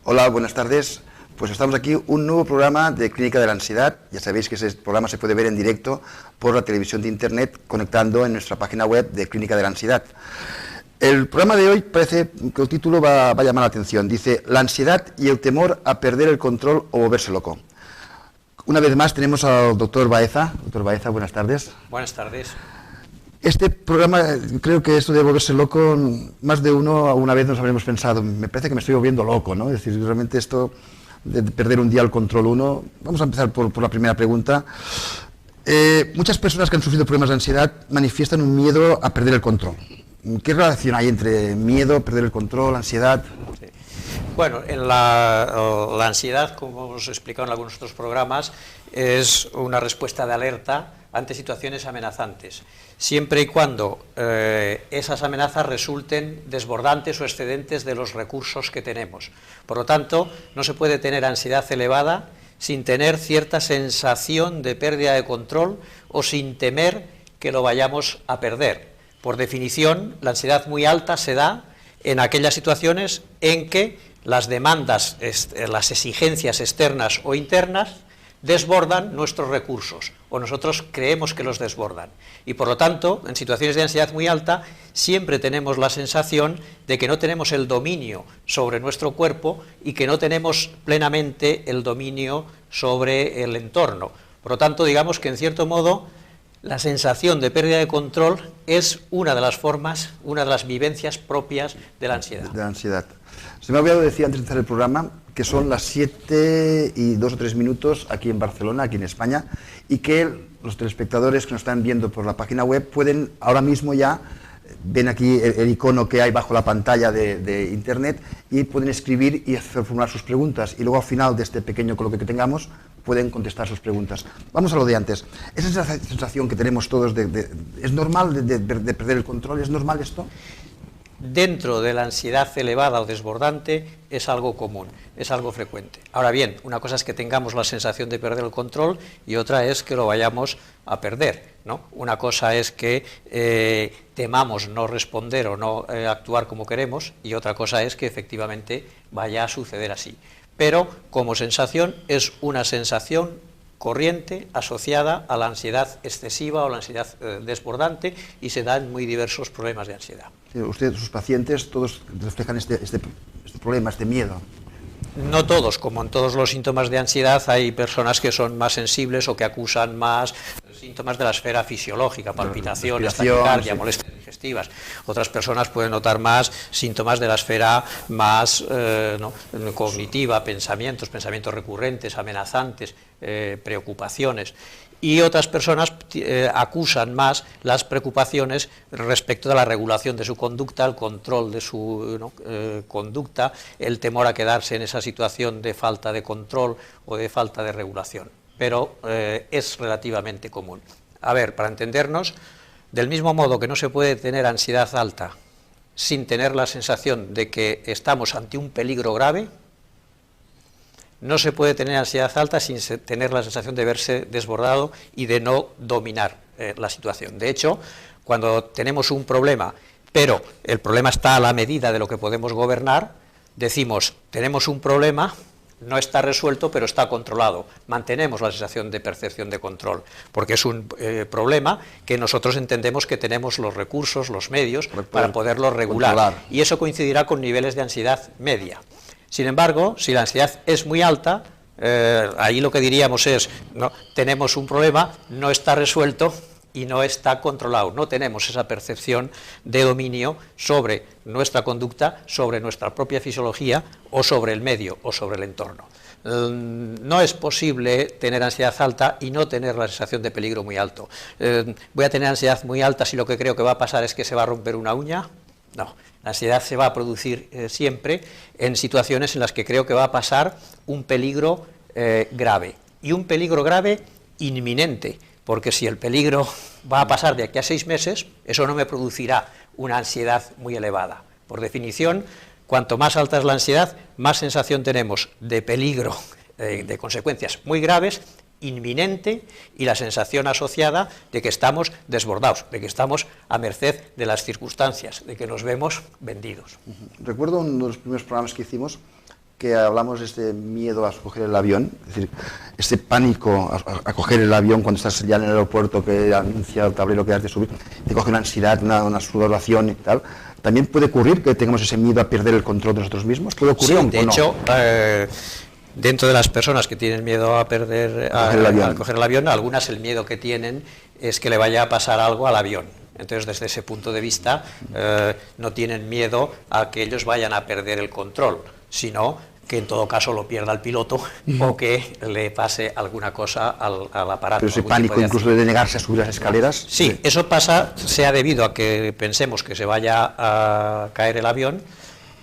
Hola, buenas tardes. Pues estamos aquí, un nuevo programa de Clínica de la Ansiedad. Ya sabéis que ese programa se puede ver en directo por la televisión de Internet, conectando en nuestra página web de Clínica de la Ansiedad. El programa de hoy parece que el título va a llamar la atención. Dice, la ansiedad y el temor a perder el control o volverse loco. Una vez más tenemos al doctor Baeza. Doctor Baeza, buenas tardes. Buenas tardes. Este programa, creo que esto de volverse loco, más de uno alguna vez nos habremos pensado, me parece que me estoy volviendo loco, ¿no? Es decir, realmente esto de perder un día el control uno. Vamos a empezar por la primera pregunta. Muchas personas que han sufrido problemas de ansiedad manifiestan un miedo a perder el control. ¿Qué relación hay entre miedo, perder el control, ansiedad? Sí. Bueno, en la ansiedad, como hemos explicado en algunos otros programas, es una respuesta de alerta ante situaciones amenazantes, siempre y cuando esas amenazas resulten desbordantes o excedentes de los recursos que tenemos. Por lo tanto, no se puede tener ansiedad elevada sin tener cierta sensación de pérdida de control o sin temer que lo vayamos a perder. Por definición, la ansiedad muy alta se da en aquellas situaciones en que las demandas, las exigencias externas o internas desbordan nuestros recursos, o nosotros creemos que los desbordan. Y por lo tanto, en situaciones de ansiedad muy alta, siempre tenemos la sensación de que no tenemos el dominio sobre nuestro cuerpo y que no tenemos plenamente el dominio sobre el entorno. Por lo tanto, digamos que en cierto modo, la sensación de pérdida de control es una de las formas, una de las vivencias propias de la ansiedad. De la ansiedad. Se me ha olvidado decir antes de empezar el programa que son las 7 y 2 o 3 minutos aquí en Barcelona, aquí en España, y que los telespectadores que nos están viendo por la página web pueden ahora mismo ya, ven aquí el icono que hay bajo la pantalla de Internet y pueden escribir y formular sus preguntas, y luego al final de este pequeño coloquio que tengamos pueden contestar sus preguntas. Vamos a lo de antes. Esa sensación que tenemos todos ¿es normal de perder el control? ¿Es normal esto? Dentro de la ansiedad elevada o desbordante es algo común, es algo frecuente. Ahora bien, una cosa es que tengamos la sensación de perder el control y otra es que lo vayamos a perder, ¿no? Una cosa es que temamos no responder o no actuar como queremos, y otra cosa es que efectivamente vaya a suceder así. Pero como sensación es una sensación corriente asociada a la ansiedad excesiva o la ansiedad desbordante, y se dan muy diversos problemas de ansiedad. Sí, usted, sus pacientes, todos reflejan este problema, este miedo. No todos, como en todos los síntomas de ansiedad, hay personas que son más sensibles o que acusan más síntomas de la esfera fisiológica, palpitaciones, taquicardia, sí, molestias digestivas. Otras personas pueden notar más síntomas de la esfera más cognitiva, pensamientos recurrentes, amenazantes, preocupaciones. Y otras personas acusan más las preocupaciones respecto de la regulación de su conducta, el control de su conducta, el temor a quedarse en esa situación de falta de control o de falta de regulación. Pero es relativamente común. A ver, para entendernos, del mismo modo que no se puede tener ansiedad alta sin tener la sensación de que estamos ante un peligro grave, no se puede tener ansiedad alta sin tener la sensación de verse desbordado y de no dominar la situación. De hecho, cuando tenemos un problema, pero el problema está a la medida de lo que podemos gobernar, decimos, tenemos un problema, no está resuelto, pero está controlado. Mantenemos la sensación de percepción de control, porque es un problema que nosotros entendemos que tenemos los recursos, los medios para poderlo regular. Y eso coincidirá con niveles de ansiedad media. Sin embargo, si la ansiedad es muy alta, ahí lo que diríamos es, no, tenemos un problema, no está resuelto y no está controlado, no tenemos esa percepción de dominio sobre nuestra conducta, sobre nuestra propia fisiología o sobre el medio o sobre el entorno. No es posible tener ansiedad alta y no tener la sensación de peligro muy alto. ¿Voy a tener ansiedad muy alta si lo que creo que va a pasar es que se va a romper una uña? No, la ansiedad se va a producir siempre en situaciones en las que creo que va a pasar un peligro grave, y un peligro grave inminente, porque si el peligro va a pasar de aquí a 6 meses, eso no me producirá una ansiedad muy elevada. Por definición, cuanto más alta es la ansiedad, más sensación tenemos de peligro, de consecuencias muy graves, inminente, y la sensación asociada de que estamos desbordados, de que estamos a merced de las circunstancias, de que nos vemos vendidos. Recuerdo uno de los primeros programas que hicimos, que hablamos de este miedo a coger el avión, es decir, este pánico a coger el avión cuando estás ya en el aeropuerto que anuncia el tablero que has de subir, te coge una ansiedad, una sudoración y tal. ¿También puede ocurrir que tengamos ese miedo a perder el control de nosotros mismos? ¿Puede ocurrir? Sí, de hecho, dentro de las personas que tienen miedo a perder, a coger el avión, algunas el miedo que tienen es que le vaya a pasar algo al avión. Entonces, desde ese punto de vista, no tienen miedo a que ellos vayan a perder el control, sino que en todo caso lo pierda el piloto o que le pase alguna cosa al aparato. Pero ese pánico incluso de negarse a subir las escaleras. Sí, eso pasa, sea debido a que pensemos que se vaya a caer el avión.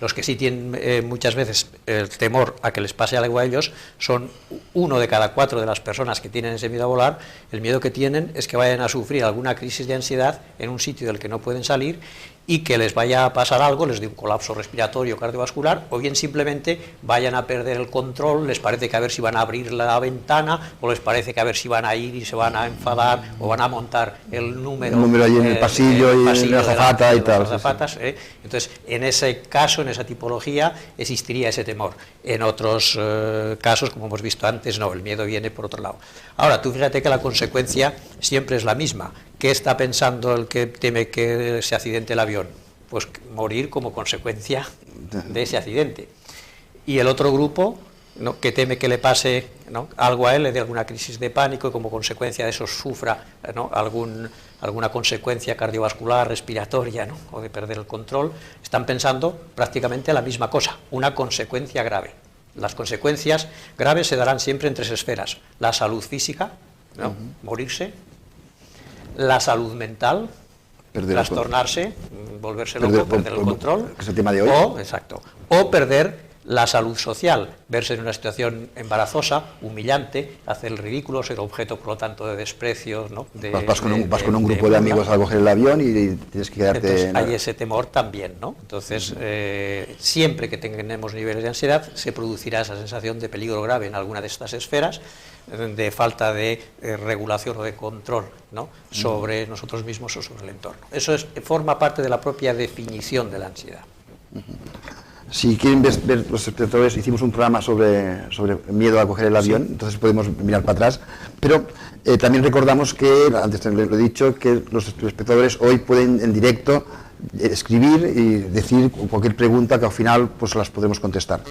Los que sí tienen muchas veces el temor a que les pase algo a ellos son 1 de cada 4 de las personas que tienen ese miedo a volar. El miedo que tienen es que vayan a sufrir alguna crisis de ansiedad en un sitio del que no pueden salir y que les vaya a pasar algo, les dé un colapso respiratorio cardiovascular, o bien simplemente vayan a perder el control, les parece que a ver si van a abrir la ventana, o les parece que a ver si van a ir y se van a enfadar, o van a montar el número allí en el pasillo y en la azafata y tal. Entonces, en ese caso, en esa tipología, existiría ese temor. En otros casos, como hemos visto antes, no, el miedo viene por otro lado. Ahora, tú fíjate que la consecuencia siempre es la misma. ¿Qué está pensando el que teme que se accidente el avión? Pues morir como consecuencia de ese accidente. Y el otro grupo, ¿no?, que teme que le pase, ¿no?, algo a él, le dé alguna crisis de pánico y como consecuencia de eso sufra, ¿no?, alguna consecuencia cardiovascular, respiratoria, ¿no?, o de perder el control, están pensando prácticamente la misma cosa, una consecuencia grave. Las consecuencias graves se darán siempre en 3 esferas: la salud física, ¿no?, morirse; la salud mental, trastornarse, volverse loco, perder el control, que es el tema de hoy. O perder la salud social, verse en una situación embarazosa, humillante, hacer el ridículo, ser objeto, por lo tanto, de desprecio, ¿no? Vas con un grupo de amigos a coger el avión y tienes que quedarte... Entonces, hay ese temor también, ¿no? Entonces, siempre que tengamos niveles de ansiedad, se producirá esa sensación de peligro grave en alguna de estas esferas, de falta de regulación o de control, ¿no?, sobre nosotros mismos o sobre el entorno. Eso forma parte de la propia definición de la ansiedad. Si quieren ver los espectadores, hicimos un programa sobre miedo a coger el avión, entonces podemos mirar para atrás, pero también recordamos que, antes lo he dicho, que los espectadores hoy pueden en directo escribir y decir cualquier pregunta que al final pues las podremos contestar.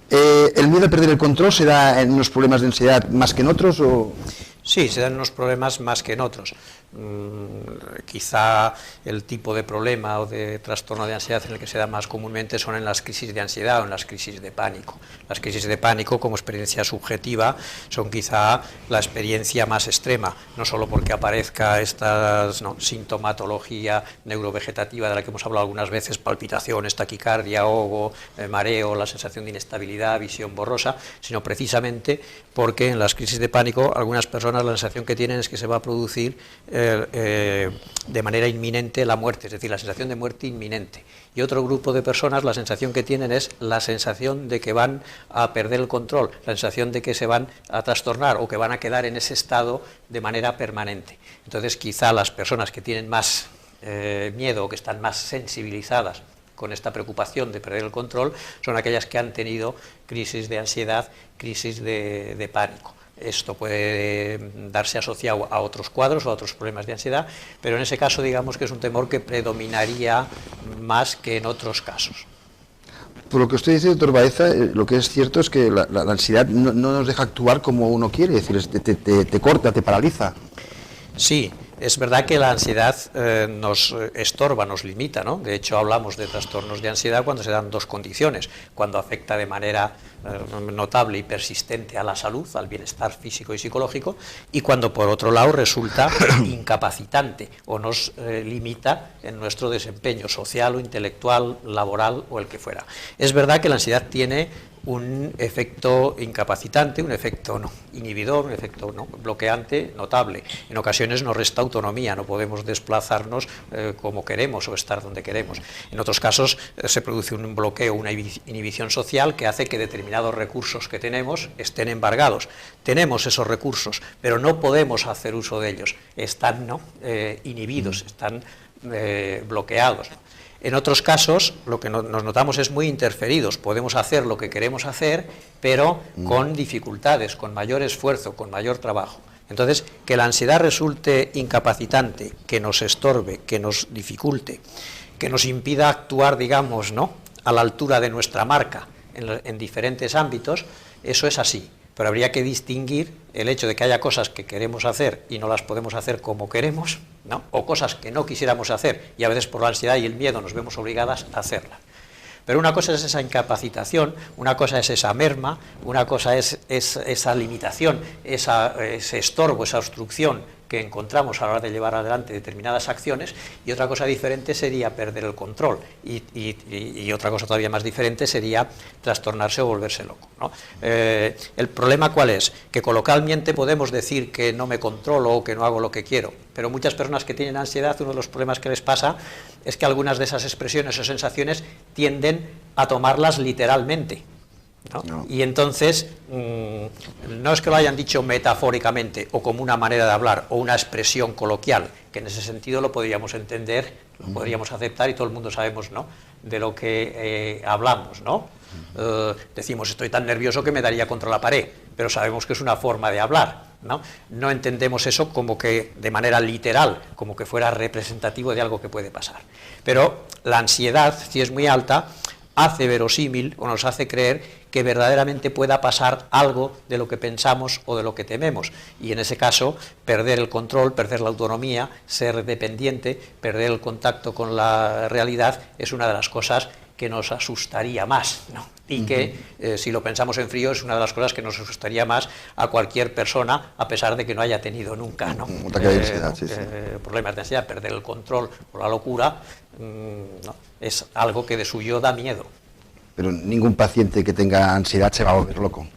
¿El miedo a perder el control se da en unos problemas de ansiedad más que en otros? O... Sí, se dan unos problemas más que en otros. Quizá el tipo de problema o de trastorno de ansiedad en el que se da más comúnmente son en las crisis de ansiedad o en las crisis de pánico. Las crisis de pánico, como experiencia subjetiva, son quizá la experiencia más extrema, no solo porque aparezca esta sintomatología neurovegetativa de la que hemos hablado algunas veces, palpitaciones, taquicardia, ahogo, mareo, la sensación de inestabilidad, visión borrosa, sino precisamente porque en las crisis de pánico algunas personas la sensación que tienen es que se va a producir de manera inminente la muerte, es decir, la sensación de muerte inminente. Y otro grupo de personas la sensación que tienen es la sensación de que van a perder el control, la sensación de que se van a trastornar o que van a quedar en ese estado de manera permanente. Entonces, quizá las personas que tienen más miedo o que están más sensibilizadas con esta preocupación de perder el control son aquellas que han tenido crisis de ansiedad, crisis de pánico. Esto puede darse asociado a otros cuadros o a otros problemas de ansiedad, pero en ese caso digamos que es un temor que predominaría más que en otros casos. Por lo que usted dice, doctor Baeza, lo que es cierto es que la ansiedad no nos deja actuar como uno quiere, es decir, te corta, te paraliza. Sí, es verdad que la ansiedad nos estorba, nos limita, ¿no? De hecho, hablamos de trastornos de ansiedad cuando se dan 2 condiciones: cuando afecta de manera notable y persistente a la salud, al bienestar físico y psicológico, y cuando, por otro lado, resulta incapacitante o nos limita en nuestro desempeño social o intelectual, laboral o el que fuera. Es verdad que la ansiedad tiene un efecto incapacitante, un efecto inhibidor, un efecto bloqueante notable. En ocasiones nos resta autonomía, no podemos desplazarnos como queremos o estar donde queremos. En otros casos se produce un bloqueo, una inhibición social que hace que determinados recursos que tenemos estén embargados. Tenemos esos recursos, pero no podemos hacer uso de ellos. Están inhibidos, están bloqueados. En otros casos, lo que nos notamos es muy interferidos. Podemos hacer lo que queremos hacer, pero con dificultades, con mayor esfuerzo, con mayor trabajo. Entonces, que la ansiedad resulte incapacitante, que nos estorbe, que nos dificulte, que nos impida actuar, digamos, ¿no?, a la altura de nuestra marca en diferentes ámbitos, eso es así. Pero habría que distinguir el hecho de que haya cosas que queremos hacer y no las podemos hacer como queremos, ¿no?, o cosas que no quisiéramos hacer y a veces por la ansiedad y el miedo nos vemos obligadas a hacerlas. Pero una cosa es esa incapacitación, una cosa es esa merma, una cosa es esa limitación, ese estorbo, esa obstrucción que encontramos a la hora de llevar adelante determinadas acciones, y otra cosa diferente sería perder el control, y otra cosa todavía más diferente sería trastornarse o volverse loco, ¿no? El problema ¿cuál es? Que coloquialmente podemos decir que no me controlo o que no hago lo que quiero, pero muchas personas que tienen ansiedad, uno de los problemas que les pasa es que algunas de esas expresiones o sensaciones tienden a tomarlas literalmente, ¿no? Y entonces, no es que lo hayan dicho metafóricamente o como una manera de hablar o una expresión coloquial, que en ese sentido lo podríamos entender, lo podríamos aceptar y todo el mundo sabemos, ¿no?, de lo que hablamos, ¿no? Decimos, estoy tan nervioso que me daría contra la pared, pero sabemos que es una forma de hablar, ¿no? No entendemos eso como que de manera literal, como que fuera representativo de algo que puede pasar. Pero la ansiedad, si es muy alta, hace verosímil o nos hace creer que verdaderamente pueda pasar algo de lo que pensamos o de lo que tememos, y en ese caso perder el control, perder la autonomía, ser dependiente, perder el contacto con la realidad es una de las cosas que nos asustaría más, ¿no? Y que si lo pensamos en frío es una de las cosas que nos asustaría más a cualquier persona, a pesar de que no haya tenido nunca, ¿no?, problemas de ansiedad. Perder el control o la locura, ¿no?, es algo que de suyo da miedo. Pero ningún paciente que tenga ansiedad se va a volver loco.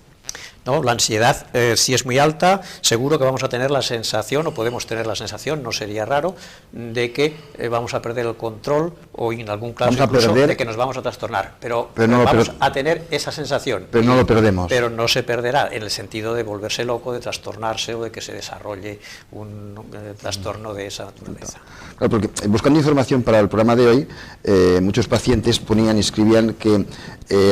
No, la ansiedad, si es muy alta, seguro que vamos a tener la sensación, o podemos tener la sensación, no sería raro, de que vamos a perder el control, o en algún caso incluso de que nos vamos a trastornar. Pero vamos a tener esa sensación. Pero no lo perdemos. Pero no se perderá, en el sentido de volverse loco, de trastornarse, o de que se desarrolle un trastorno de esa naturaleza. Claro, porque buscando información para el programa de hoy, muchos pacientes ponían y escribían que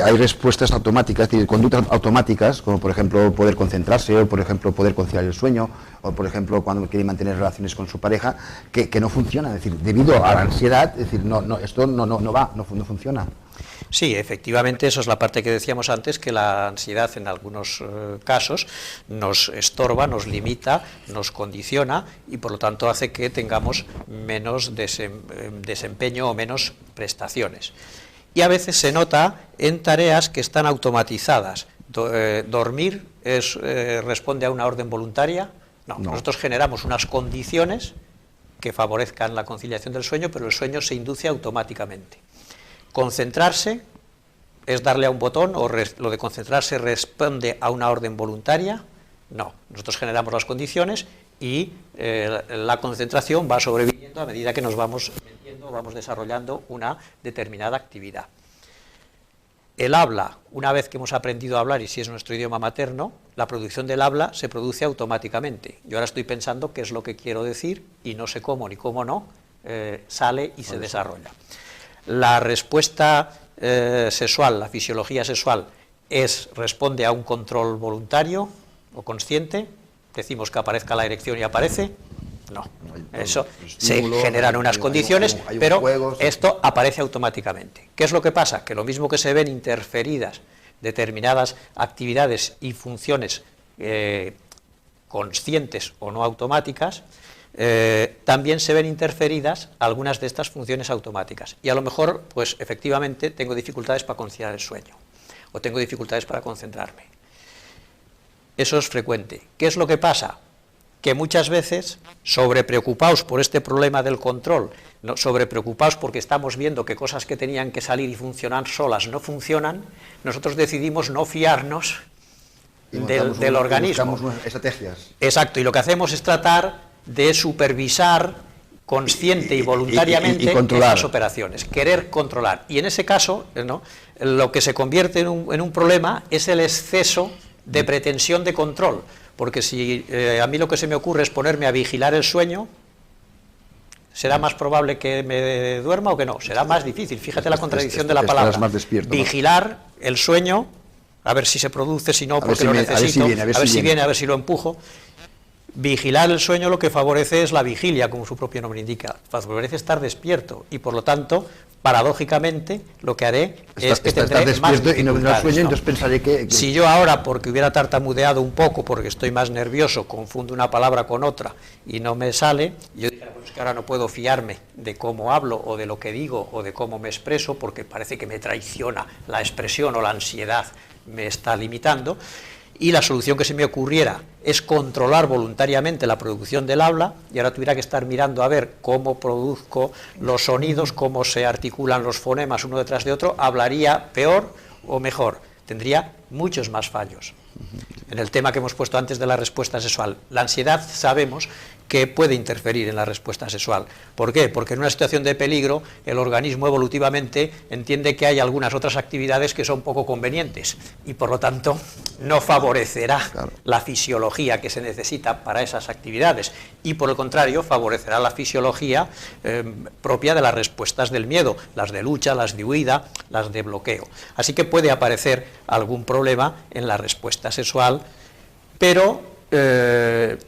hay respuestas automáticas, es decir, conductas automáticas, como por ejemplo poder concentrarse, o por ejemplo poder conciliar el sueño, o por ejemplo cuando quiere mantener relaciones con su pareja, que no funcionan, es decir, debido a la ansiedad, es decir, esto no funciona. Sí, efectivamente, eso es la parte que decíamos antes, que la ansiedad en algunos casos nos estorba, nos limita, nos condiciona y por lo tanto hace que tengamos menos desempeño o menos prestaciones. Y a veces se nota en tareas que están automatizadas. Dormir responde a una orden voluntaria. No, nosotros generamos unas condiciones que favorezcan la conciliación del sueño, pero el sueño se induce automáticamente. Concentrarse es darle a un botón, o lo de concentrarse responde a una orden voluntaria. No, nosotros generamos las condiciones y la concentración va sobreviviendo a medida que nos vamos metiendo, vamos desarrollando una determinada actividad. El habla, una vez que hemos aprendido a hablar, y si es nuestro idioma materno, la producción del habla se produce automáticamente. Yo ahora estoy pensando qué es lo que quiero decir y no sé cómo ni cómo no, sale y se desarrolla. La respuesta sexual, la fisiología sexual, responde a un control voluntario o consciente. Decimos que aparezca la erección y aparece. No, eso se generan unas condiciones, pero esto aparece automáticamente. ¿Qué es lo que pasa? Que lo mismo que se ven interferidas determinadas actividades y funciones conscientes o no automáticas, también se ven interferidas algunas de estas funciones automáticas. Y a lo mejor, pues efectivamente, tengo dificultades para conciliar el sueño, o tengo dificultades para concentrarme. Eso es frecuente. ¿Qué es lo que pasa? Que muchas veces, sobrepreocupados por este problema del control, sobrepreocupados porque estamos viendo que cosas que tenían que salir y funcionar solas no funcionan, nosotros decidimos no fiarnos del organismo. Buscamos estrategias. Exacto, y lo que hacemos es tratar de supervisar consciente y voluntariamente esas operaciones, querer controlar. Y en ese caso, ¿no?, lo que se convierte en un problema es el exceso de pretensión de control. Porque si a mí lo que se me ocurre es ponerme a vigilar el sueño, ¿Será más probable que me duerma o que no? Será más difícil. Fíjate la contradicción de la palabra. Más despierto, vigilar el sueño, a ver si se produce, si no, porque lo necesito, a ver si viene, a ver si lo empujo. Vigilar el sueño lo que favorece es la vigilia, como su propio nombre indica. Favorece estar despierto y, por lo tanto, paradójicamente, lo que haré es que tendré más dificultades, y no vendrá sueño, entonces pensaré que... Si yo ahora, porque hubiera tartamudeado un poco, porque estoy más nervioso, confundo una palabra con otra y no me sale, yo dijera, pues que ahora no puedo fiarme de cómo hablo o de lo que digo o de cómo me expreso, porque parece que me traiciona la expresión o la ansiedad me está limitando, y la solución que se me ocurriera es controlar voluntariamente la producción del habla, y ahora tuviera que estar mirando a ver cómo produzco los sonidos, cómo se articulan los fonemas uno detrás de otro, hablaría peor o mejor, tendría muchos más fallos. En el tema que hemos puesto antes de la respuesta sexual, la ansiedad sabemos que puede interferir en la respuesta sexual. ¿Por qué? Porque en una situación de peligro el organismo evolutivamente entiende que hay algunas otras actividades que son poco convenientes y por lo tanto no favorecerá la fisiología que se necesita para esas actividades y por el contrario favorecerá la fisiología propia de las respuestas del miedo, las de lucha, las de huida, las de bloqueo. Así que puede aparecer algún problema en la respuesta sexual, pero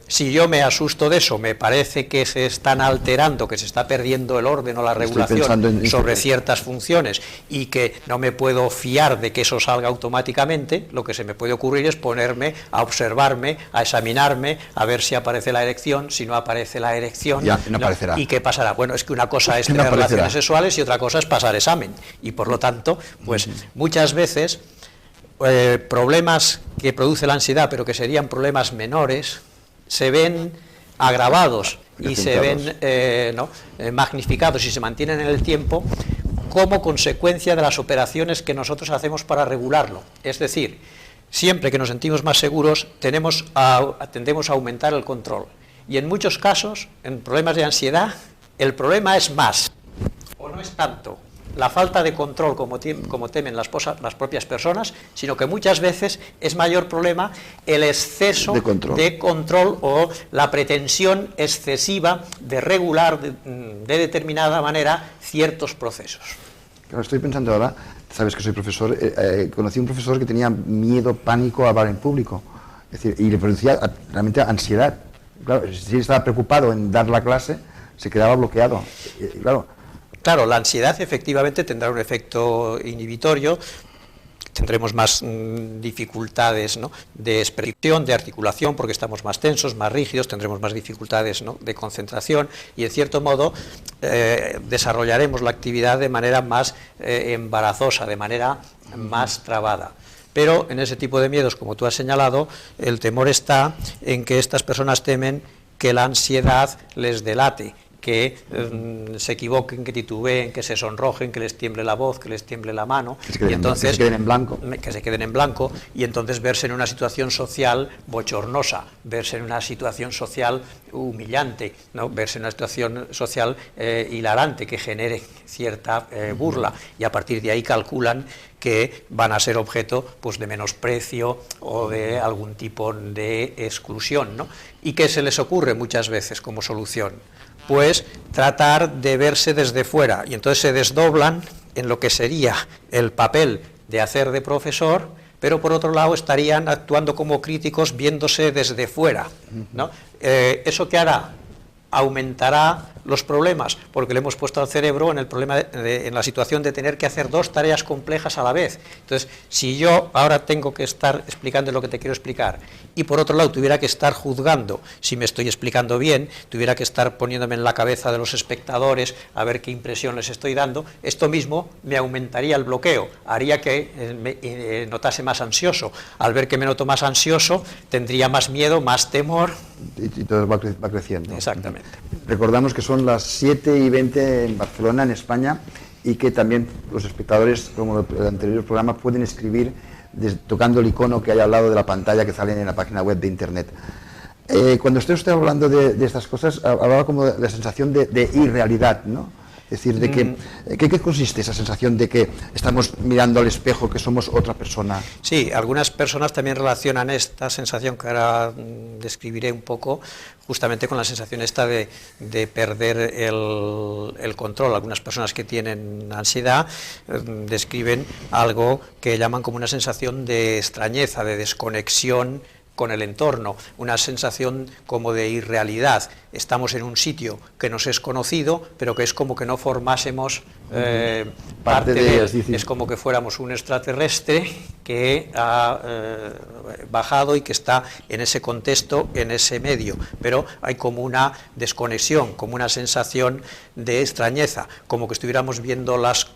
si yo me asusto de eso, me parece que se están alterando, que se está perdiendo el orden o la regulación sobre ciertas funciones y que no me puedo fiar de que eso salga automáticamente, lo que se me puede ocurrir es ponerme a observarme, a examinarme, a ver si aparece la erección, si no aparece la erección, ya, no aparecerá. ¿Y qué pasará? Bueno, es que una cosa es tener relaciones sexuales y otra cosa es pasar examen y por lo tanto, pues muchas veces problemas que produce la ansiedad, pero que serían problemas menores, se ven agravados y se ven magnificados y se mantienen en el tiempo como consecuencia de las operaciones que nosotros hacemos para regularlo. Es decir, siempre que nos sentimos más seguros tendemos a aumentar el control. Y en muchos casos, en problemas de ansiedad, el problema es más, o no es tanto la falta de control como temen las propias personas, sino que muchas veces es mayor problema el exceso de control o la pretensión excesiva de regular de determinada manera ciertos procesos. Claro, estoy pensando ahora, sabes que soy profesor, conocí un profesor que tenía miedo, pánico a hablar en público, es decir, y le producía realmente ansiedad. Claro, si estaba preocupado en dar la clase, se quedaba bloqueado. Claro, la ansiedad efectivamente tendrá un efecto inhibitorio, tendremos más dificultades, ¿no?, de expresión, de articulación, porque estamos más tensos, más rígidos, tendremos más dificultades, ¿no?, de concentración y, en cierto modo, desarrollaremos la actividad de manera más embarazosa, de manera más trabada. Pero en ese tipo de miedos, como tú has señalado, el temor está en que estas personas temen que la ansiedad les delate, que se equivoquen, que titubeen, que se sonrojen, que les tiemble la voz, que les tiemble la mano, y entonces, que se queden en blanco. Que se queden en blanco, y entonces verse en una situación social bochornosa, verse en una situación social humillante, ¿no?, verse en una situación social hilarante, que genere cierta burla, y a partir de ahí calculan que van a ser objeto, pues, de menosprecio o de algún tipo de exclusión, ¿no? ¿Y qué se les ocurre muchas veces como solución? Pues tratar de verse desde fuera, y entonces se desdoblan en lo que sería el papel de hacer de profesor, pero por otro lado estarían actuando como críticos viéndose desde fuera, ¿no? ¿Eso qué hará? Aumentará los problemas, porque le hemos puesto al cerebro en el problema en la situación de tener que hacer dos tareas complejas a la vez. Entonces, si yo ahora tengo que estar explicando lo que te quiero explicar y por otro lado tuviera que estar juzgando si me estoy explicando bien, tuviera que estar poniéndome en la cabeza de los espectadores a ver qué impresión les estoy dando, esto mismo me aumentaría el bloqueo, haría que me notase más ansioso. Al ver que me noto más ansioso, tendría más miedo, más temor. Y todo va creciendo. Exactamente. Recordamos que son las 7:20 en Barcelona, en España, y que también los espectadores, como el anterior programa, pueden escribir tocando el icono que hay al lado de la pantalla que sale en la página web de Internet. Cuando usted hablando de estas cosas, hablaba como de la sensación de irrealidad, ¿no? Es decir, de ¿qué consiste esa sensación de que estamos mirando al espejo, que somos otra persona? Sí, algunas personas también relacionan esta sensación, que ahora describiré un poco, justamente con la sensación esta de perder el control. Algunas personas que tienen ansiedad describen algo que llaman como una sensación de extrañeza, de desconexión con el entorno, una sensación como de irrealidad. Estamos en un sitio que nos es conocido, pero que es como que no formásemos parte de él. Es como que fuéramos un extraterrestre que ha bajado y que está en ese contexto, en ese medio, pero hay como una desconexión, como una sensación de extrañeza, como que estuviéramos viendo las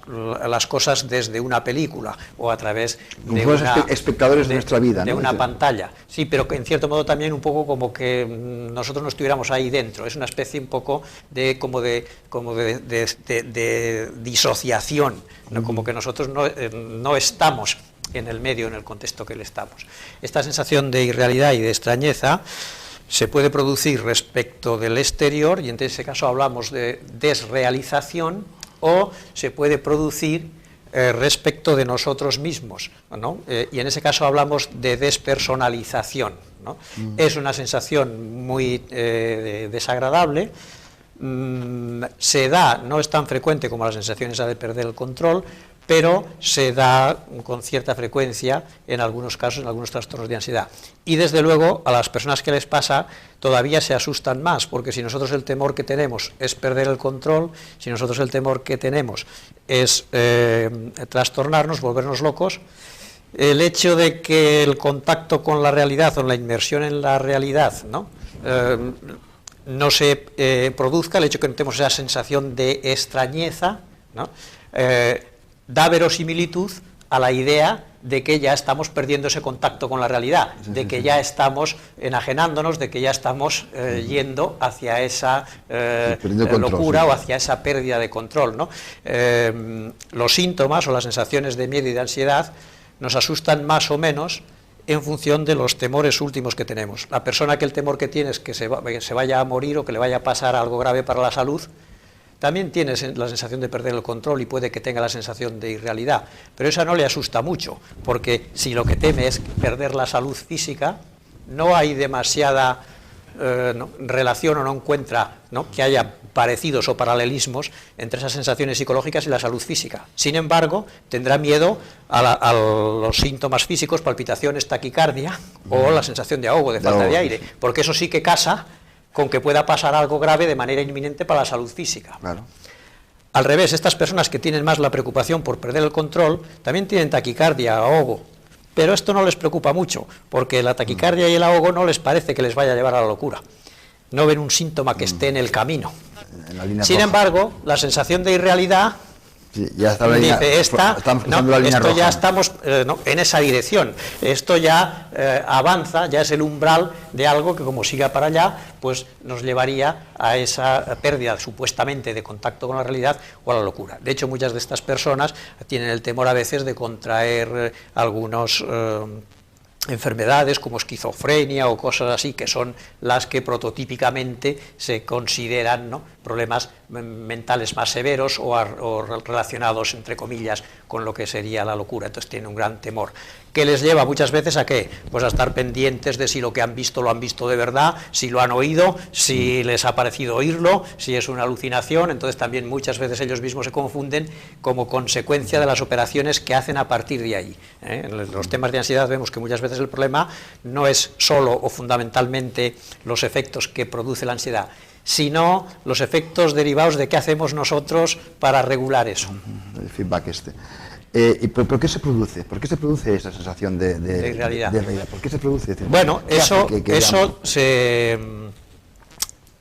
cosas desde una película o a través de espectadores de nuestra vida, de una pantalla. Sí, pero que en cierto modo también un poco como que nosotros no estuviéramos ahí dentro. Es una especie un poco de disociación, ¿no? Como que nosotros no estamos en el medio, en el contexto que le estamos. Esta sensación de irrealidad y de extrañeza se puede producir respecto del exterior, y en ese caso hablamos de desrealización, o se puede producir respecto de nosotros mismos, ¿no? Y en ese caso hablamos de despersonalización, ¿no? Es una sensación muy desagradable, se da, no es tan frecuente como la sensación esa de perder el control, pero se da con cierta frecuencia en algunos casos, en algunos trastornos de ansiedad. Y desde luego a las personas que les pasa todavía se asustan más, porque si nosotros el temor que tenemos es perder el control, si nosotros el temor que tenemos es trastornarnos, volvernos locos, el hecho de que el contacto con la realidad o la inmersión en la realidad no se produzca, el hecho de que tenemos esa sensación de extrañeza, ¿no? Da verosimilitud a la idea de que ya estamos perdiendo ese contacto con la realidad, de que ya estamos enajenándonos, de que ya estamos yendo hacia esa locura o hacia esa pérdida de control, ¿no? Los síntomas o las sensaciones de miedo y de ansiedad nos asustan más o menos en función de los temores últimos que tenemos. La persona que el temor que tiene es que se vaya a morir o que le vaya a pasar algo grave para la salud, también tiene la sensación de perder el control y puede que tenga la sensación de irrealidad, pero esa no le asusta mucho, porque si lo que teme es perder la salud física, no hay demasiada relación o no encuentra, ¿no?, que haya parecidos o paralelismos entre esas sensaciones psicológicas y la salud física. Sin embargo, tendrá miedo a los síntomas físicos, palpitaciones, taquicardia o la sensación de ahogo, de falta de aire, porque eso sí que casa con que pueda pasar algo grave de manera inminente para la salud física. Claro. Al revés, estas personas que tienen más la preocupación por perder el control, también tienen taquicardia, ahogo, pero esto no les preocupa mucho, porque la taquicardia y el ahogo no les parece que les vaya a llevar a la locura. No ven un síntoma que esté en el camino. Sin embargo, la sensación de irrealidad... Sí, ya está dice, esto ya estamos en esa dirección, esto ya avanza, ya es el umbral de algo que como siga para allá, pues nos llevaría a esa pérdida supuestamente de contacto con la realidad o a la locura. De hecho, muchas de estas personas tienen el temor a veces de contraer algunos enfermedades como esquizofrenia o cosas así, que son las que prototípicamente se consideran, ¿no?, problemas mentales más severos o relacionados, entre comillas, con lo que sería la locura. Entonces tienen un gran temor, que les lleva muchas veces a ¿qué? Pues a estar pendientes de si lo que han visto lo han visto de verdad, si lo han oído, si les ha parecido oírlo, si es una alucinación. Entonces también muchas veces ellos mismos se confunden como consecuencia de las operaciones que hacen a partir de ahí. En los temas de ansiedad vemos que muchas veces el problema no es solo o fundamentalmente los efectos que produce la ansiedad, sino los efectos derivados de qué hacemos nosotros para regular eso. El feedback este. ¿Y por qué se produce? ¿Por qué se produce esa sensación de irrealidad? ¿Por qué se produce? Bueno, eso se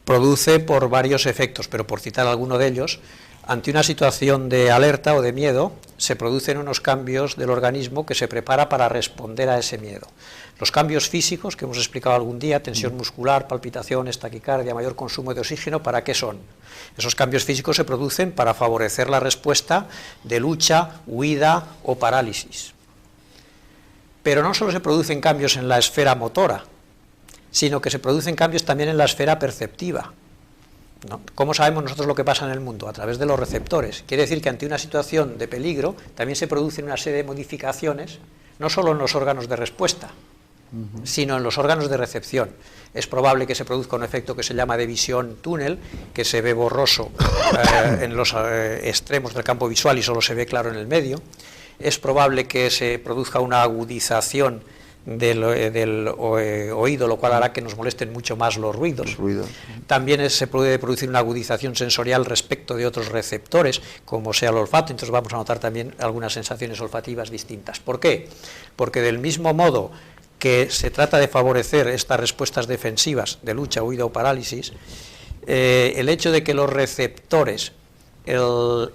produce por varios efectos, pero por citar alguno de ellos, ante una situación de alerta o de miedo, se producen unos cambios del organismo que se prepara para responder a ese miedo. Los cambios físicos, que hemos explicado algún día, tensión muscular, palpitaciones, taquicardia, mayor consumo de oxígeno, ¿para qué son? Esos cambios físicos se producen para favorecer la respuesta de lucha, huida o parálisis. Pero no solo se producen cambios en la esfera motora, sino que se producen cambios también en la esfera perceptiva. ¿no? ¿Cómo sabemos nosotros lo que pasa en el mundo? A través de los receptores. Quiere decir que ante una situación de peligro también se producen una serie de modificaciones, no solo en los órganos de respuesta, sino en los órganos de recepción. Es probable que se produzca un efecto que se llama de visión túnel, que se ve borroso en los extremos del campo visual y solo se ve claro en el medio. Es probable que se produzca una agudización del oído, lo cual hará que nos molesten mucho más los ruidos. También se puede producir una agudización sensorial respecto de otros receptores, como sea el olfato, entonces vamos a notar también algunas sensaciones olfativas distintas. ¿Por qué? Porque del mismo modo que se trata de favorecer estas respuestas defensivas de lucha, huida o parálisis, el hecho de que los receptores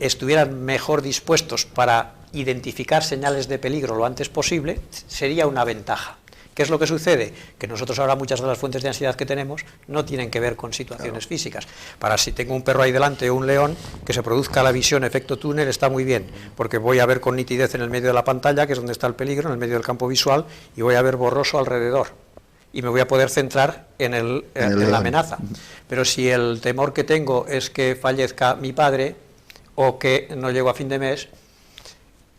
estuvieran mejor dispuestos para identificar señales de peligro lo antes posible sería una ventaja. ¿Qué es lo que sucede? Que nosotros ahora muchas de las fuentes de ansiedad que tenemos no tienen que ver con situaciones físicas. Para si tengo un perro ahí delante o un león, que se produzca la visión efecto túnel está muy bien, porque voy a ver con nitidez en el medio de la pantalla, que es donde está el peligro, en el medio del campo visual, y voy a ver borroso alrededor. Y me voy a poder centrar en la amenaza. Pero si el temor que tengo es que fallezca mi padre o que no llego a fin de mes,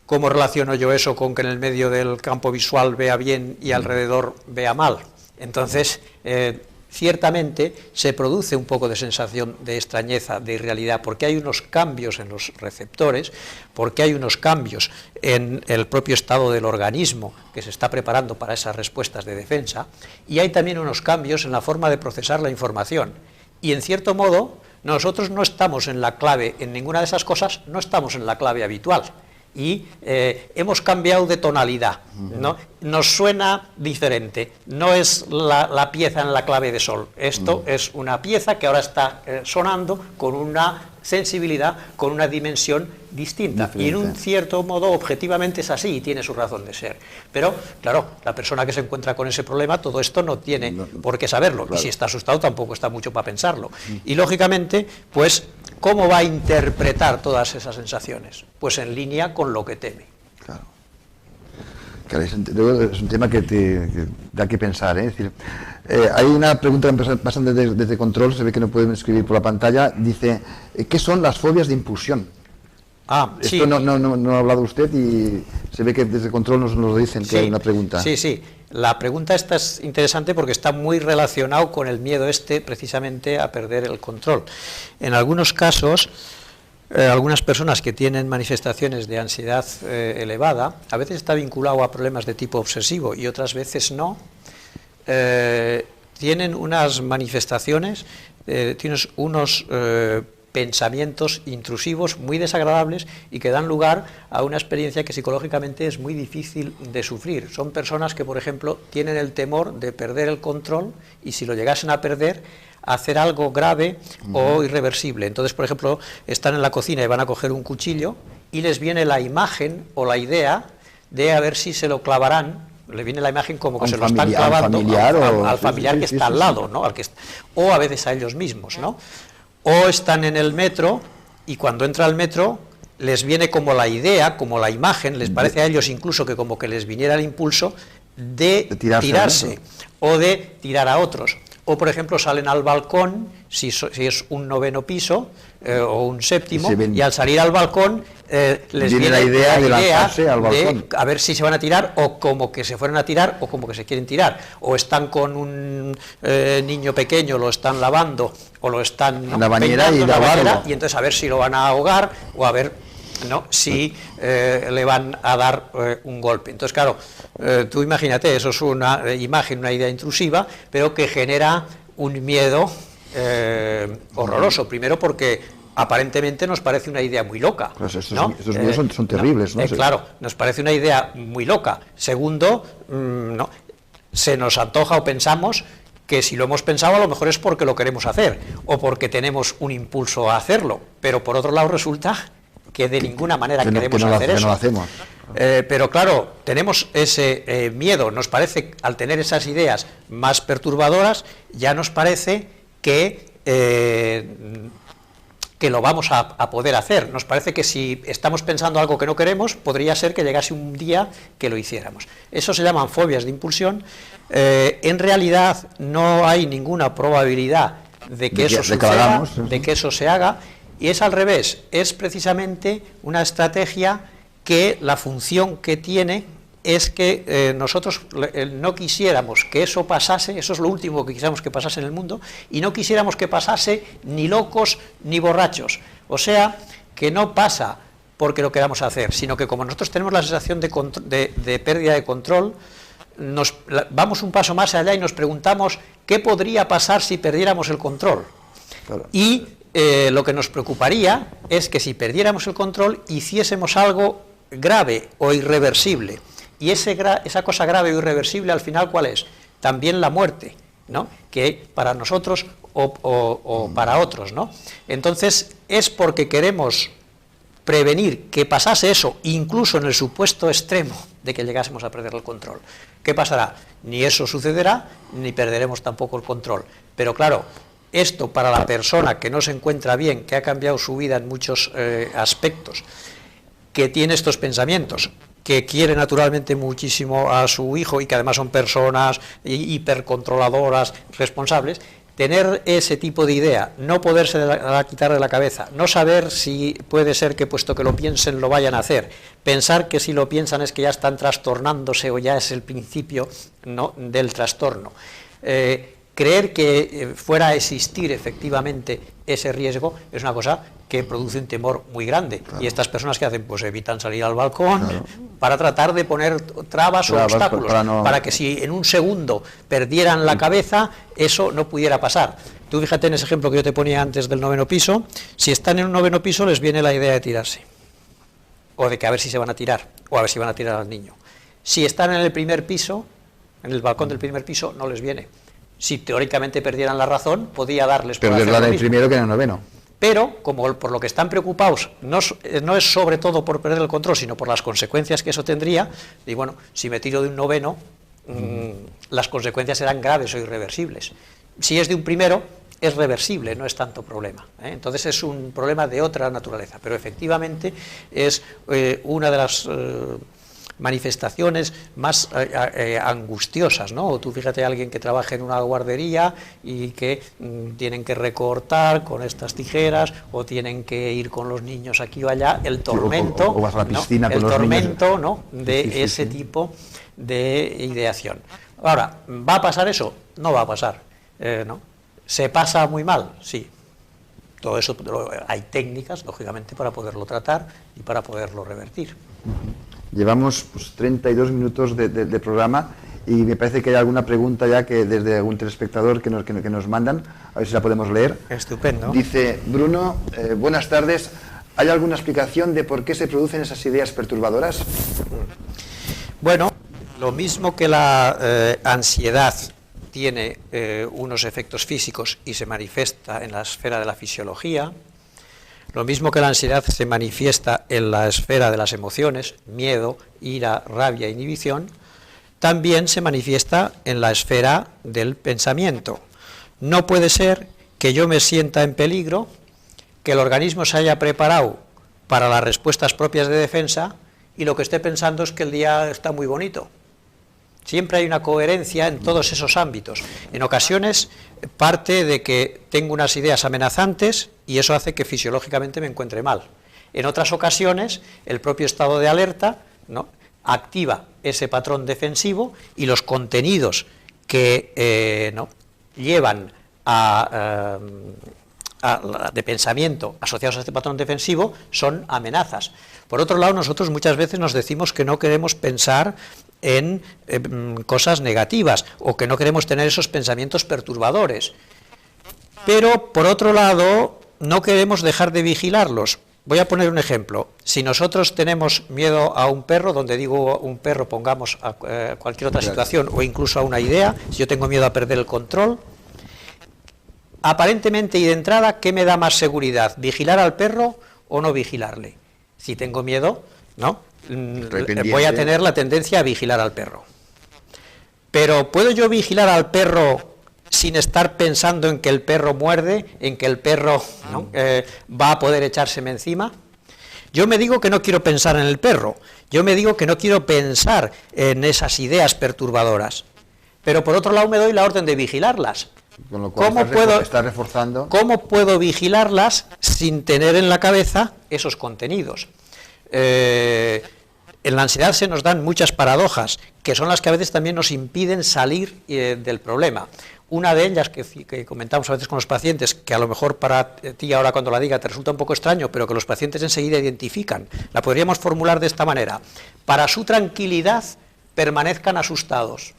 ¿cómo relaciono yo eso con que en el medio del campo visual vea bien y alrededor vea mal? Entonces, ciertamente se produce un poco de sensación de extrañeza, de irrealidad, porque hay unos cambios en los receptores, porque hay unos cambios en el propio estado del organismo que se está preparando para esas respuestas de defensa, y hay también unos cambios en la forma de procesar la información. Y en cierto modo, nosotros no estamos en la clave, en ninguna de esas cosas, no estamos en la clave habitual. Y hemos cambiado de tonalidad, ¿no? Nos suena diferente, no es la pieza en la clave de sol, esto es una pieza que ahora está sonando con una sensibilidad, con una dimensión distinta, y en un cierto modo objetivamente es así y tiene su razón de ser. Pero claro, la persona que se encuentra con ese problema, todo esto no tiene por qué saberlo, y si está asustado tampoco está mucho para pensarlo, y lógicamente, pues, ¿cómo va a interpretar todas esas sensaciones? Pues en línea con lo que teme. Claro. Es un tema que da que pensar, ¿eh? Es decir, hay una pregunta que pasan desde control, se ve que no pueden escribir por la pantalla, dice, ¿qué son las fobias de impulsión? Esto sí. No ha hablado usted y se ve que desde control nos lo dicen, que hay una pregunta. Sí. La pregunta esta es interesante porque está muy relacionado con el miedo precisamente a perder el control. En algunos casos, algunas personas que tienen manifestaciones de ansiedad elevada, a veces está vinculado a problemas de tipo obsesivo y otras veces no, tienen unas manifestaciones, tienen unos pensamientos intrusivos muy desagradables y que dan lugar a una experiencia que psicológicamente es muy difícil de sufrir. Son personas que, por ejemplo, tienen el temor de perder el control y si lo llegasen a perder, hacer algo grave o irreversible. Entonces, por ejemplo, están en la cocina y van a coger un cuchillo y les viene la imagen o la idea de a ver si se lo clavarán. Le viene la imagen como que se lo están clavando al familiar que está al lado, ¿no? O a veces a ellos mismos, ¿no? O están en el metro y cuando entra al metro les viene como la idea, como la imagen, les parece a ellos incluso que como que les viniera el impulso de tirarse o de tirar a otros. O, por ejemplo, salen al balcón, si es un 9º piso o un 7º, y al salir al balcón les viene la idea de lanzarse al balcón. A ver si se van a tirar, o como que se fueran a tirar, o como que se quieren tirar. O están con un niño pequeño, lo están lavando, o lo están en la bañera y entonces a ver si lo van a ahogar, o a ver si le van a dar un golpe. Entonces, claro, tú imagínate, eso es una imagen, una idea intrusiva, pero que genera un miedo horroroso. Primero porque aparentemente nos parece una idea muy loca. Pues estos miedos son terribles, ¿no? Claro, nos parece una idea muy loca. Segundo, se nos antoja o pensamos que si lo hemos pensado a lo mejor es porque lo queremos hacer o porque tenemos un impulso a hacerlo, pero por otro lado resulta que de ninguna manera queremos hacer eso. No lo hacemos. Pero claro, tenemos ese miedo, nos parece, al tener esas ideas más perturbadoras, ya nos parece que lo vamos a poder hacer. Nos parece que si estamos pensando algo que no queremos, podría ser que llegase un día que lo hiciéramos. Eso se llaman fobias de impulsión. En realidad no hay ninguna probabilidad de que eso suceda, de que eso se haga, y es al revés, es precisamente una estrategia que la función que tiene es que nosotros no quisiéramos que eso pasase, eso es lo último que quisiéramos que pasase en el mundo, y no quisiéramos que pasase ni locos ni borrachos, o sea, que no pasa porque lo queramos hacer, sino que como nosotros tenemos la sensación de pérdida de control, vamos un paso más allá y nos preguntamos qué podría pasar si perdiéramos el control. Claro. Y lo que nos preocuparía es que si perdiéramos el control hiciésemos algo grave o irreversible. Y esa cosa grave o irreversible al final, ¿cuál es? También la muerte, ¿no? Que para nosotros o para otros, ¿no? Entonces es porque queremos prevenir que pasase eso, incluso en el supuesto extremo de que llegásemos a perder el control. ¿Qué pasará? Ni eso sucederá, ni perderemos tampoco el control. Pero claro, esto para la persona que no se encuentra bien, que ha cambiado su vida en muchos aspectos, que tiene estos pensamientos, que quiere naturalmente muchísimo a su hijo y que además son personas hipercontroladoras, responsables, tener ese tipo de idea, no poderse quitar de la cabeza, no saber si puede ser que puesto que lo piensen lo vayan a hacer, pensar que si lo piensan es que ya están trastornándose o ya es el principio, ¿no?, del trastorno. Creer que fuera a existir efectivamente ese riesgo es una cosa que produce un temor muy grande. Claro. Y estas personas que hacen, pues evitan salir al balcón, claro, para tratar de poner trabas o obstáculos, para que si en un segundo perdieran la cabeza, eso no pudiera pasar. Tú fíjate en ese ejemplo que yo te ponía antes del 9º piso, si están en un 9º piso les viene la idea de tirarse, o de que a ver si se van a tirar, o a ver si van a tirar al niño. Si están en el primer piso, en el balcón del primer piso, no les viene. Si teóricamente perdieran la razón, podía darles por perderla en el primero que en el 9º. Pero, como por lo que están preocupados, no es sobre todo por perder el control, sino por las consecuencias que eso tendría, y bueno, si me tiro de un 9º, las consecuencias serán graves o irreversibles. Si es de un primero, es reversible, no es tanto problema, ¿eh? Entonces es un problema de otra naturaleza, pero efectivamente es una de las manifestaciones más angustiosas, ¿no? O tú fíjate a alguien que trabaja en una guardería y que tienen que recortar con estas tijeras, o tienen que ir con los niños aquí o allá, el tormento, o vas a la piscina, ¿no?, con el los tormento, niños, ¿no?, de ese tipo de ideación. Ahora, ¿va a pasar eso? No va a pasar, ¿no? ¿Se pasa muy mal? Sí. Todo eso hay técnicas, lógicamente, para poderlo tratar y para poderlo revertir. Llevamos 32 minutos de programa y me parece que hay alguna pregunta ya que desde algún telespectador que nos mandan, a ver si la podemos leer. Estupendo. Dice Bruno, buenas tardes, ¿hay alguna explicación de por qué se producen esas ideas perturbadoras? Bueno, lo mismo que la ansiedad tiene unos efectos físicos y se manifiesta en la esfera de la fisiología, lo mismo que la ansiedad se manifiesta en la esfera de las emociones, miedo, ira, rabia, inhibición, también se manifiesta en la esfera del pensamiento. No puede ser que yo me sienta en peligro, que el organismo se haya preparado para las respuestas propias de defensa y lo que esté pensando es que el día está muy bonito. Siempre hay una coherencia en todos esos ámbitos. En ocasiones parte de que tengo unas ideas amenazantes y eso hace que fisiológicamente me encuentre mal. En otras ocasiones el propio estado de alerta, ¿no?, activa ese patrón defensivo y los contenidos que ¿no?, llevan de pensamiento asociados a este patrón defensivo son amenazas. Por otro lado, nosotros muchas veces nos decimos que no queremos pensar en cosas negativas o que no queremos tener esos pensamientos perturbadores. Pero, por otro lado, no queremos dejar de vigilarlos. Voy a poner un ejemplo. Si nosotros tenemos miedo a un perro, donde digo un perro, pongamos a cualquier otra situación o incluso a una idea, si yo tengo miedo a perder el control, aparentemente y de entrada, ¿qué me da más seguridad? ¿Vigilar al perro o no vigilarle? Si tengo miedo, ¿no?, voy a tener la tendencia a vigilar al perro. Pero ¿puedo yo vigilar al perro sin estar pensando en que el perro muerde, en que el perro, ¿no?, va a poder echárseme encima? Yo me digo que no quiero pensar en el perro, yo me digo que no quiero pensar en esas ideas perturbadoras, pero por otro lado me doy la orden de vigilarlas, Con lo cual está reforzando. ¿Cómo puedo vigilarlas sin tener en la cabeza esos contenidos? En la ansiedad se nos dan muchas paradojas, que son las que a veces también nos impiden salir del problema. Una de ellas que comentamos a veces con los pacientes, que a lo mejor para ti ahora cuando la diga te resulta un poco extraño, pero que los pacientes enseguida identifican, la podríamos formular de esta manera: para su tranquilidad permanezcan asustados.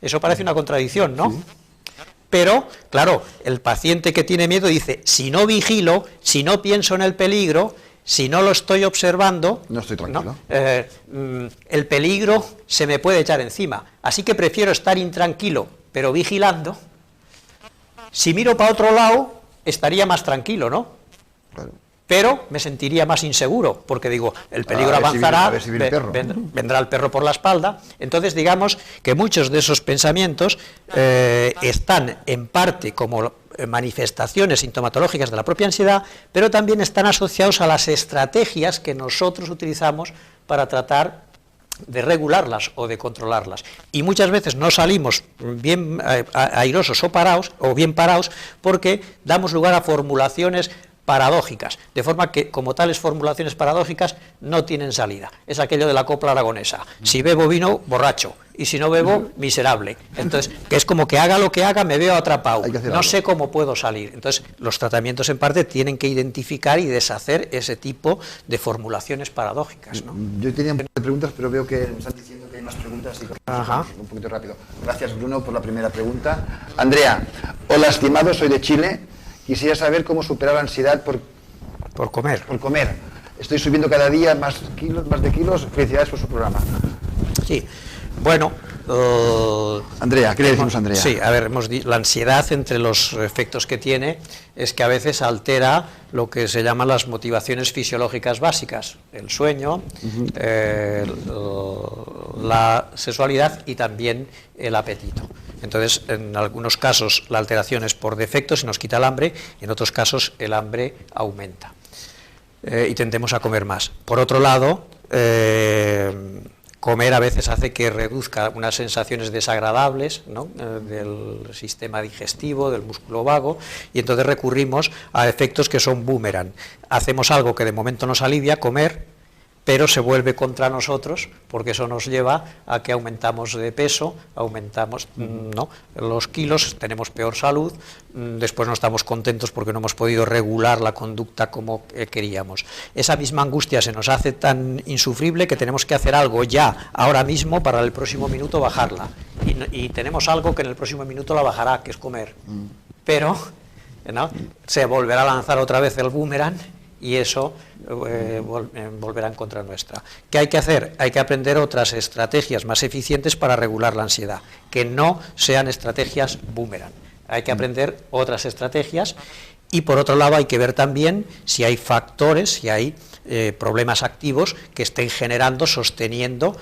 Eso parece una contradicción, ¿no? Sí. Pero, claro, el paciente que tiene miedo dice, si no vigilo, si no pienso en el peligro, si no lo estoy observando, no estoy tranquilo. ¿no? El peligro se me puede echar encima. Así que prefiero estar intranquilo, pero vigilando. Si miro para otro lado, estaría más tranquilo, ¿no? Claro. Pero me sentiría más inseguro, porque digo, el peligro avanzará, vendrá el perro por la espalda. Entonces, digamos que muchos de esos pensamientos están en parte como manifestaciones sintomatológicas de la propia ansiedad, pero también están asociados a las estrategias que nosotros utilizamos para tratar de regularlas o de controlarlas. Y muchas veces no salimos bien airosos o bien parados porque damos lugar a formulaciones paradójicas, de forma que como tales formulaciones paradójicas no tienen salida. Es aquello de la copla aragonesa: si bebo vino, borracho, y si no bebo, miserable. Entonces, que es como que haga lo que haga, me veo atrapado, no sé cómo puedo salir. Entonces, los tratamientos en parte tienen que identificar y deshacer ese tipo de formulaciones paradójicas, ¿no? Yo tenía un par de preguntas, pero veo que me están diciendo que hay más preguntas, así que un poquito rápido. Gracias, Bruno, por la primera pregunta. Andrea: hola, estimado, soy de Chile. Quisiera saber cómo superar la ansiedad por comer. Por comer. Estoy subiendo cada día más de kilos. Felicidades por su programa. Sí, bueno... Andrea, ¿qué le decimos a Andrea? Sí, a ver, la ansiedad, entre los efectos que tiene, es que a veces altera lo que se llaman las motivaciones fisiológicas básicas: el sueño, la sexualidad y también el apetito. Entonces, en algunos casos la alteración es por defecto, se nos quita el hambre, en otros casos el hambre aumenta y tendemos a comer más. Por otro lado, comer a veces hace que reduzca unas sensaciones desagradables, ¿no?, del sistema digestivo, del músculo vago, y entonces recurrimos a efectos que son boomerang. Hacemos algo que de momento nos alivia, comer, pero se vuelve contra nosotros, porque eso nos lleva a que aumentamos de peso, aumentamos los kilos, tenemos peor salud, después no estamos contentos porque no hemos podido regular la conducta como queríamos. Esa misma angustia se nos hace tan insufrible que tenemos que hacer algo ya, ahora mismo, para el próximo minuto bajarla. Y tenemos algo que en el próximo minuto la bajará, que es comer. Pero se volverá a lanzar otra vez el boomerang, y eso volverá en contra nuestra. ¿Qué hay que hacer? Hay que aprender otras estrategias más eficientes para regular la ansiedad, que no sean estrategias boomerang. Hay que aprender otras estrategias, y por otro lado hay que ver también si hay factores, si hay problemas activos que estén generando, sosteniendo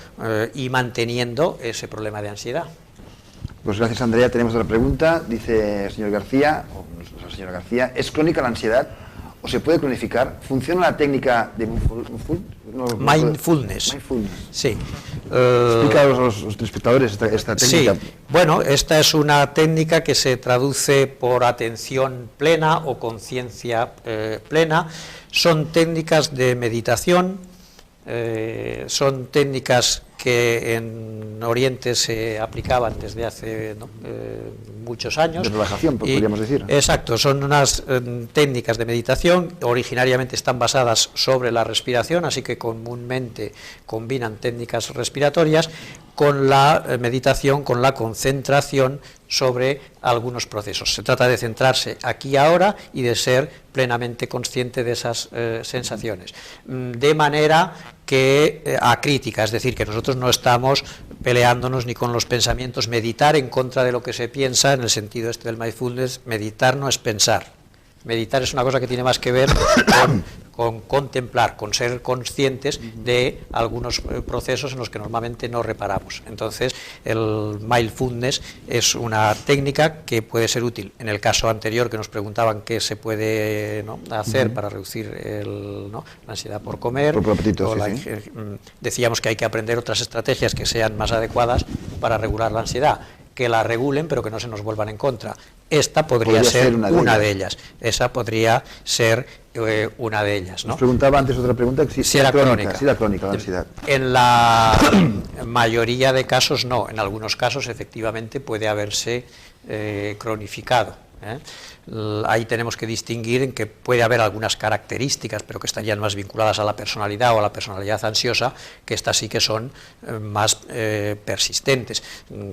y manteniendo ese problema de ansiedad. Pues gracias, Andrea. Tenemos otra pregunta. Dice el señor García, o la señora García: ¿es crónica la ansiedad o se puede cronificar? ¿Funciona la técnica de mindfulness? Sí. Explica a los espectadores esta técnica. Sí, bueno, esta es una técnica que se traduce por atención plena o conciencia plena. Son técnicas de meditación, son técnicas que en Oriente se aplicaban desde hace muchos años. De relajación, podríamos decir. Exacto, son unas técnicas de meditación, originariamente están basadas sobre la respiración, así que comúnmente combinan técnicas respiratorias con la meditación, con la concentración sobre algunos procesos. Se trata de centrarse aquí y ahora y de ser plenamente consciente de esas sensaciones, de manera que acrítica, es decir, que nosotros no estamos peleándonos ni con los pensamientos. Meditar en contra de lo que se piensa, en el sentido este del mindfulness, meditar no es pensar. Meditar es una cosa que tiene más que ver con contemplar, con ser conscientes de algunos procesos en los que normalmente no reparamos. Entonces, el mindfulness es una técnica que puede ser útil. En el caso anterior, que nos preguntaban qué se puede hacer para reducir la ansiedad por comer, por apetito, decíamos que hay que aprender otras estrategias que sean más adecuadas para regular la ansiedad. que la regulen, pero que no se nos vuelvan en contra. Esta podría ser una de ellas. Esa podría ser una de ellas, ¿no? Nos preguntaba antes otra pregunta, si era crónica. Si era crónica la ansiedad. En la mayoría de casos no, en algunos casos efectivamente puede haberse cronificado. Ahí tenemos que distinguir en que puede haber algunas características, pero que estarían más vinculadas a la personalidad o a la personalidad ansiosa, que estas sí que son más persistentes.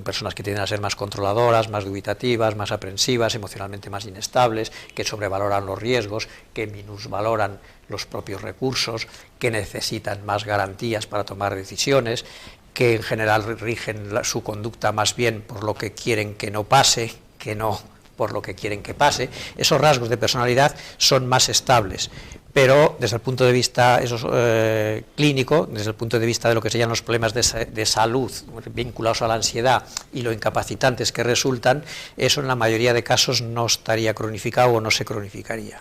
Personas que tienden a ser más controladoras, más dubitativas, más aprensivas, emocionalmente más inestables, que sobrevaloran los riesgos, que minusvaloran los propios recursos, que necesitan más garantías para tomar decisiones, que en general rigen su conducta más bien por lo que quieren que no pase, que no por lo que quieren que pase. Esos rasgos de personalidad son más estables, pero desde el punto de vista clínico, desde el punto de vista de lo que se llaman los problemas de salud vinculados a la ansiedad y lo incapacitantes que resultan, eso en la mayoría de casos no estaría cronificado o no se cronificaría.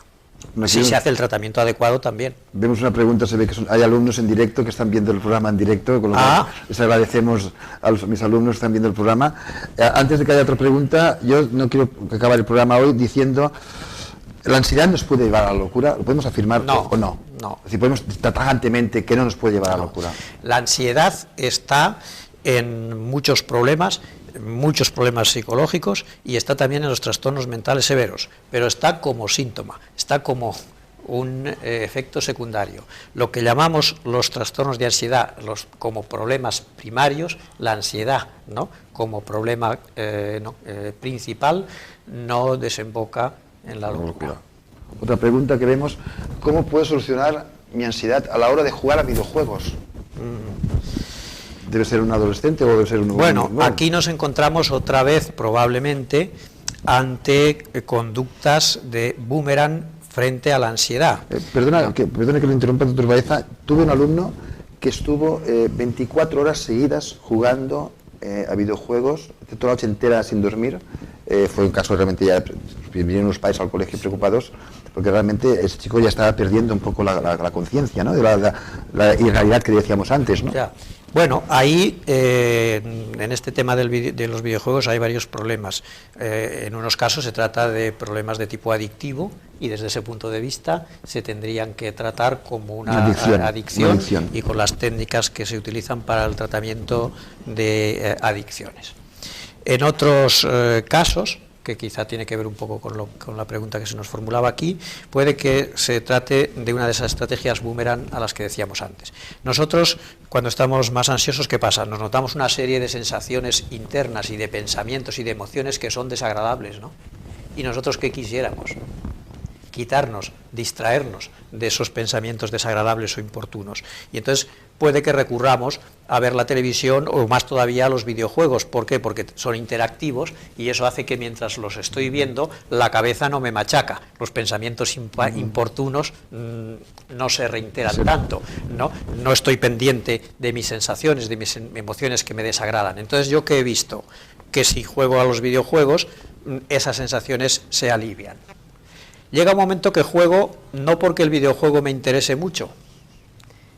Si se hace el tratamiento adecuado también. Vemos una pregunta, se ve que hay alumnos en directo que están viendo el programa en directo, con lo cual les agradecemos a mis alumnos que están viendo el programa. Antes de que haya otra pregunta, yo no quiero acabar el programa hoy diciendo, ¿la ansiedad nos puede llevar a la locura? ¿Lo podemos afirmar o no? No. Es decir, podemos tajantemente que no nos puede llevar a la locura. La ansiedad está en muchos problemas psicológicos y está también en los trastornos mentales severos, pero está como síntoma, está como un efecto secundario. Lo que llamamos los trastornos de ansiedad, como problemas primarios, la ansiedad, ¿no?, como problema principal, no desemboca en la locura. Otra pregunta que vemos, ¿cómo puedo solucionar mi ansiedad a la hora de jugar a videojuegos? ¿Debe ser un adolescente o debe ser un... Bueno, aquí nos encontramos otra vez probablemente ante conductas de boomerang frente a la ansiedad. Perdona que lo interrumpa, doctor Baeza. Tuve un alumno que estuvo 24 horas seguidas jugando a videojuegos, toda la noche entera sin dormir. Fue un caso realmente, ya vinieron los padres al colegio preocupados, porque realmente ese chico ya estaba perdiendo un poco la conciencia, ¿no?, de la irrealidad que decíamos antes, ¿no? Ya. Bueno, ahí en este tema de los videojuegos hay varios problemas. En unos casos se trata de problemas de tipo adictivo y desde ese punto de vista se tendrían que tratar como una adicción y con las técnicas que se utilizan para el tratamiento de adicciones. En otros casos, que quizá tiene que ver un poco con la pregunta que se nos formulaba aquí, puede que se trate de una de esas estrategias boomerang a las que decíamos antes. Nosotros, cuando estamos más ansiosos, ¿qué pasa? Nos notamos una serie de sensaciones internas y de pensamientos y de emociones que son desagradables, ¿no? ¿Y nosotros qué quisiéramos? Quitarnos, distraernos de esos pensamientos desagradables o importunos. Y entonces puede que recurramos a ver la televisión o más todavía a los videojuegos. ¿Por qué? Porque son interactivos y eso hace que mientras los estoy viendo la cabeza no me machaca, los pensamientos importunos no se reiteran tanto, no estoy pendiente de mis sensaciones, de mis emociones que me desagradan. Entonces, ¿yo qué he visto? Que si juego a los videojuegos, esas sensaciones se alivian. Llega un momento que juego no porque el videojuego me interese mucho,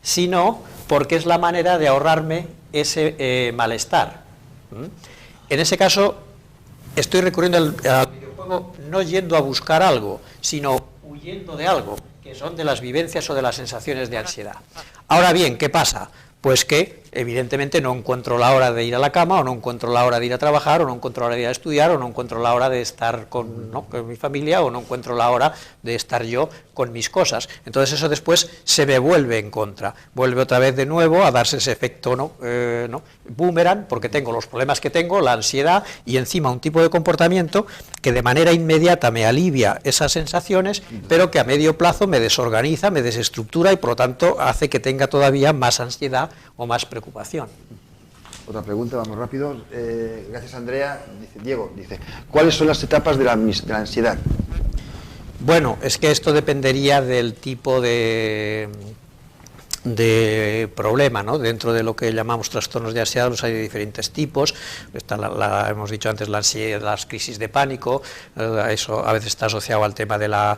sino porque es la manera de ahorrarme ese malestar. En ese caso, estoy recurriendo al videojuego no yendo a buscar algo, sino huyendo de algo, que son de las vivencias o de las sensaciones de ansiedad. Ahora bien, ¿qué pasa? Pues que evidentemente no encuentro la hora de ir a la cama, o no encuentro la hora de ir a trabajar, o no encuentro la hora de ir a estudiar, o no encuentro la hora de estar con mi familia, o no encuentro la hora de estar yo con mis cosas. Entonces eso después se me vuelve en contra, vuelve otra vez de nuevo a darse ese efecto boomerang, porque tengo los problemas que tengo, la ansiedad, y encima un tipo de comportamiento que de manera inmediata me alivia esas sensaciones, pero que a medio plazo me desorganiza, me desestructura y por lo tanto hace que tenga todavía más ansiedad o más preocupación. Otra pregunta, vamos rápido. Gracias, Andrea. Diego dice, ¿cuáles son las etapas de la ansiedad? Bueno, es que esto dependería del tipo de problema, ¿no? Dentro de lo que llamamos trastornos de ansiedad los hay de diferentes tipos. Está hemos dicho antes la ansiedad, las crisis de pánico, eso a veces está asociado al tema de la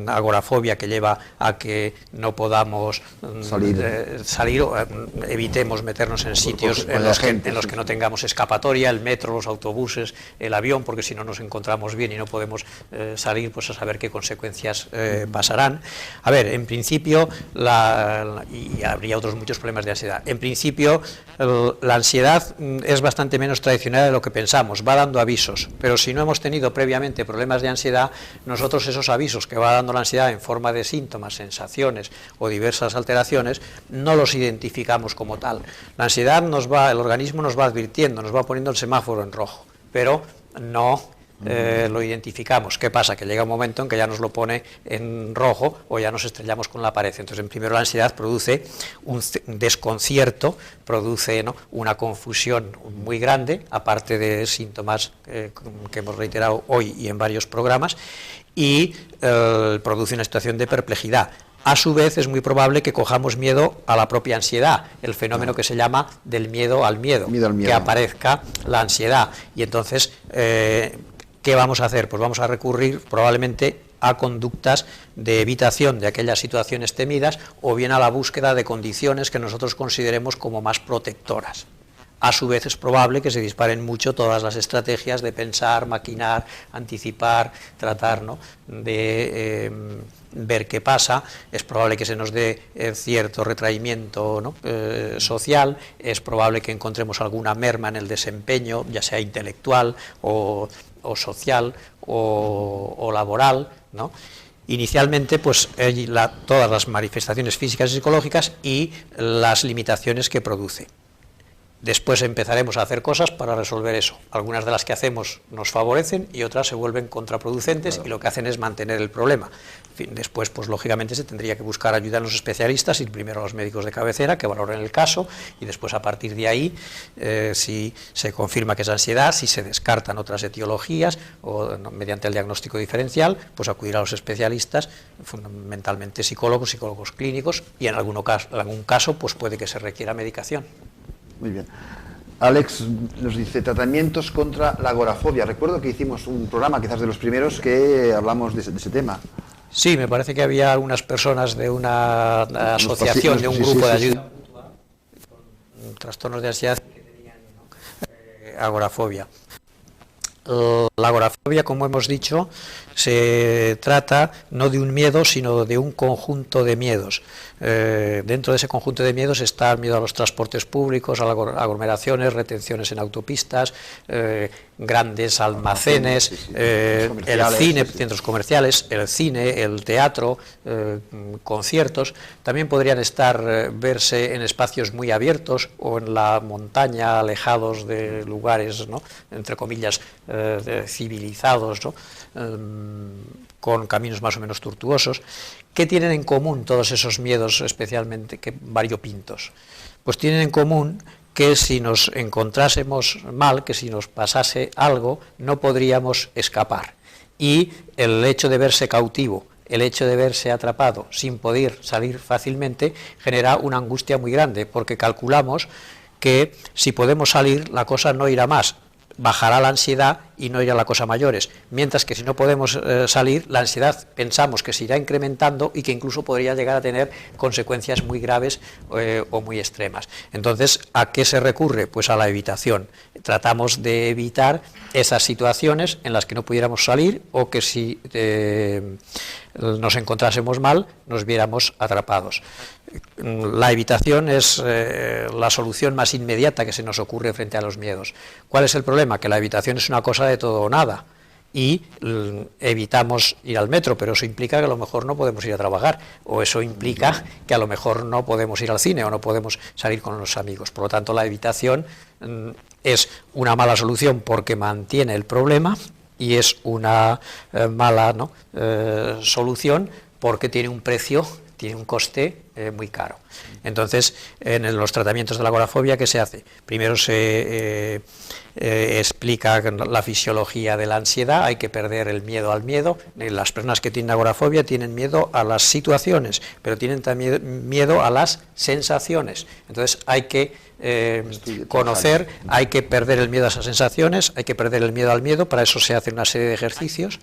agorafobia, que lleva a que no podamos salir o evitemos meternos en sitios en los que no tengamos escapatoria, el metro, los autobuses, el avión, porque si no nos encontramos bien y no podemos salir, pues a saber qué consecuencias pasarán. A ver, en principio y habría otros muchos problemas de ansiedad. En principio, la ansiedad es bastante menos tradicional de lo que pensamos, va dando avisos, pero si no hemos tenido previamente problemas de ansiedad, nosotros esos avisos que va dando la ansiedad en forma de síntomas, sensaciones o diversas alteraciones, no los identificamos como tal. La ansiedad el organismo nos va advirtiendo, nos va poniendo el semáforo en rojo, pero no lo identificamos. ¿Qué pasa? Que llega un momento en que ya nos lo pone en rojo o ya nos estrellamos con la pared. Entonces, primero la ansiedad produce un desconcierto, produce, ¿no?, una confusión muy grande, aparte de síntomas que hemos reiterado hoy y en varios programas, y produce una situación de perplejidad. A su vez, es muy probable que cojamos miedo a la propia ansiedad, el fenómeno que se llama del miedo al miedo, que aparezca la ansiedad. Y entonces, ¿qué vamos a hacer? Pues vamos a recurrir probablemente a conductas de evitación de aquellas situaciones temidas o bien a la búsqueda de condiciones que nosotros consideremos como más protectoras. A su vez es probable que se disparen mucho todas las estrategias de pensar, maquinar, anticipar, tratar, ¿no?, de ver qué pasa. Es probable que se nos dé cierto retraimiento, ¿no?, social. Es probable que encontremos alguna merma en el desempeño, ya sea intelectual o social o laboral, ¿no? Inicialmente, pues todas las manifestaciones físicas y psicológicas y las limitaciones que produce. Después empezaremos a hacer cosas para resolver eso. Algunas de las que hacemos nos favorecen y otras se vuelven contraproducentes, y lo que hacen es mantener el problema. En fin, después, pues lógicamente se tendría que buscar ayuda en los especialistas, ir primero a los médicos de cabecera que valoren el caso, y después a partir de ahí, si se confirma que es ansiedad, si se descartan otras etiologías o mediante el diagnóstico diferencial, pues acudir a los especialistas, fundamentalmente psicólogos clínicos, y en algún caso pues puede que se requiera medicación. Muy bien. Alex nos dice tratamientos contra la agorafobia. Recuerdo que hicimos un programa, quizás de los primeros, que hablamos de ese tema. Sí, me parece que había algunas personas de una asociación, de un grupo de ayuda mutua con trastornos de ansiedad que tenían agorafobia. La agorafobia, como hemos dicho, se trata no de un miedo, sino de un conjunto de miedos. Dentro de ese conjunto de miedos está el miedo a los transportes públicos, a las aglomeraciones, retenciones en autopistas, grandes almacenes, el cine, centros comerciales, el cine, el teatro, conciertos. También podrían verse en espacios muy abiertos o en la montaña, alejados de lugares, ¿no?, entre comillas, civilizados, ¿no?, con caminos más o menos tortuosos. ¿Qué tienen en común todos esos miedos, especialmente variopintos? Pues tienen en común que si nos encontrásemos mal, que si nos pasase algo, no podríamos escapar. Y el hecho de verse cautivo, el hecho de verse atrapado sin poder salir fácilmente, genera una angustia muy grande, porque calculamos que si podemos salir, la cosa no irá más. Bajará la ansiedad y no irá la cosa a mayores, mientras que si no podemos salir, la ansiedad pensamos que se irá incrementando y que incluso podría llegar a tener consecuencias muy graves o muy extremas. Entonces, ¿a qué se recurre? Pues a la evitación. Tratamos de evitar esas situaciones en las que no pudiéramos salir o que si nos encontrásemos mal, nos viéramos atrapados. La evitación es la solución más inmediata que se nos ocurre frente a los miedos. ¿Cuál es el problema? Que la evitación es una cosa de todo o nada, y evitamos ir al metro, pero eso implica que a lo mejor no podemos ir a trabajar, o eso implica que a lo mejor no podemos ir al cine o no podemos salir con los amigos. Por lo tanto, la evitación es una mala solución porque mantiene el problema, y es una mala solución porque tiene un precio, tiene un coste muy caro. Entonces, en los tratamientos de la agorafobia, ¿qué se hace? Primero se explica la fisiología de la ansiedad, hay que perder el miedo al miedo. Las personas que tienen agorafobia tienen miedo a las situaciones, pero tienen también miedo a las sensaciones. Entonces hay que conocer, hay que perder el miedo a esas sensaciones, hay que perder el miedo al miedo, para eso se hace una serie de ejercicios.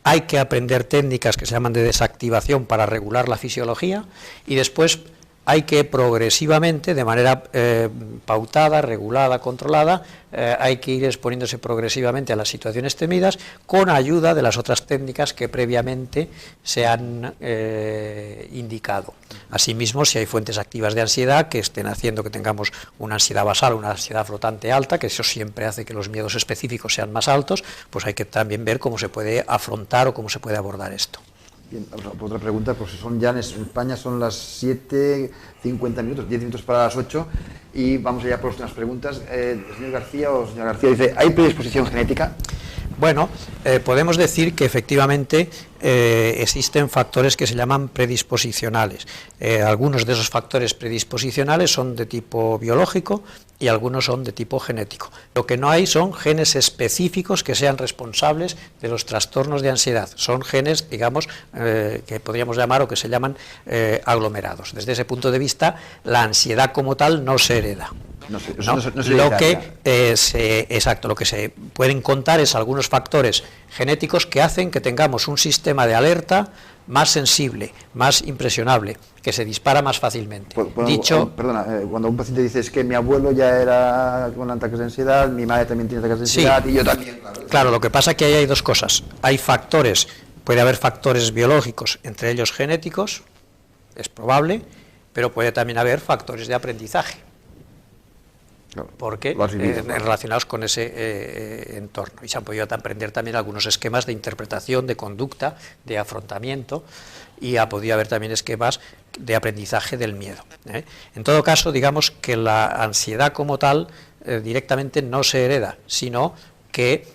Hay que aprender técnicas que se llaman de desactivación para regular la fisiología, y después hay que progresivamente, de manera pautada, regulada, controlada, hay que ir exponiéndose progresivamente a las situaciones temidas con ayuda de las otras técnicas que previamente se han indicado. Asimismo, si hay fuentes activas de ansiedad que estén haciendo que tengamos una ansiedad basal, una ansiedad flotante alta, que eso siempre hace que los miedos específicos sean más altos, pues hay que también ver cómo se puede afrontar o cómo se puede abordar esto. Bien, otra pregunta, pues son ya en España son las 7:50 minutos, 10 minutos para las 8, y vamos allá por las últimas preguntas. Señor García o señora García dice, ¿hay predisposición genética? Bueno, podemos decir que efectivamente existen factores que se llaman predisposicionales. Algunos de esos factores predisposicionales son de tipo biológico y algunos son de tipo genético. Lo que no hay son genes específicos que sean responsables de los trastornos de ansiedad. Son genes, digamos, que podríamos llamar o que se llaman aglomerados. Desde ese punto de vista, la ansiedad como tal no se hereda. Exacto, lo que se pueden contar es algunos factores genéticos que hacen que tengamos un sistema de alerta más sensible, más impresionable, que se dispara más fácilmente. Cuando un paciente dice es que mi abuelo ya era con ataques de ansiedad, mi madre también tiene ataques de ansiedad, sí, y yo también. Claro, lo que pasa es que ahí hay dos cosas. Hay factores, puede haber factores biológicos, entre ellos genéticos, es probable, pero puede también haber factores de aprendizaje. Porque relacionados con ese entorno, y se han podido aprender también algunos esquemas de interpretación, de conducta, de afrontamiento, y ha podido haber también esquemas de aprendizaje del miedo. En todo caso, digamos que la ansiedad como tal directamente no se hereda, sino que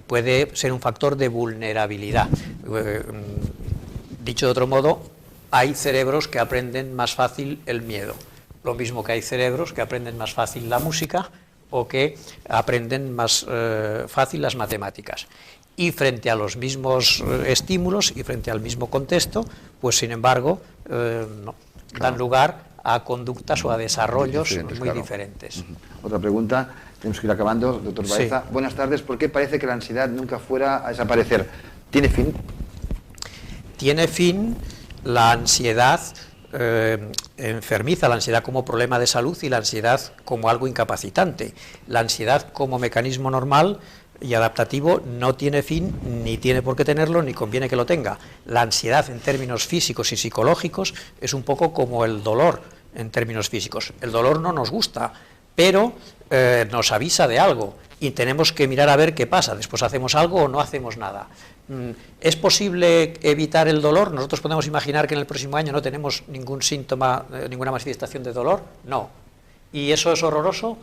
puede ser un factor de vulnerabilidad. Dicho de otro modo, hay cerebros que aprenden más fácil el miedo. Lo mismo que hay cerebros que aprenden más fácil la música o que aprenden más fácil las matemáticas. Y frente a los mismos estímulos y frente al mismo contexto, pues sin embargo, dan lugar a conductas o a desarrollos muy diferentes. Otra pregunta, tenemos que ir acabando, doctor Baeza. Sí. Buenas tardes, ¿por qué parece que la ansiedad nunca fuera a desaparecer? ¿Tiene fin? Tiene fin la ansiedad. Enfermiza, la ansiedad como problema de salud y la ansiedad como algo incapacitante. La ansiedad como mecanismo normal y adaptativo no tiene fin, ni tiene por qué tenerlo, ni conviene que lo tenga. La ansiedad en términos físicos y psicológicos es un poco como el dolor en términos físicos. El dolor no nos gusta, pero nos avisa de algo y tenemos que mirar a ver qué pasa. Después hacemos algo o no hacemos nada. ¿Es posible evitar el dolor? ¿Nosotros podemos imaginar que en el próximo año no tenemos ningún síntoma, ninguna manifestación de dolor? No. ¿Y eso es horroroso?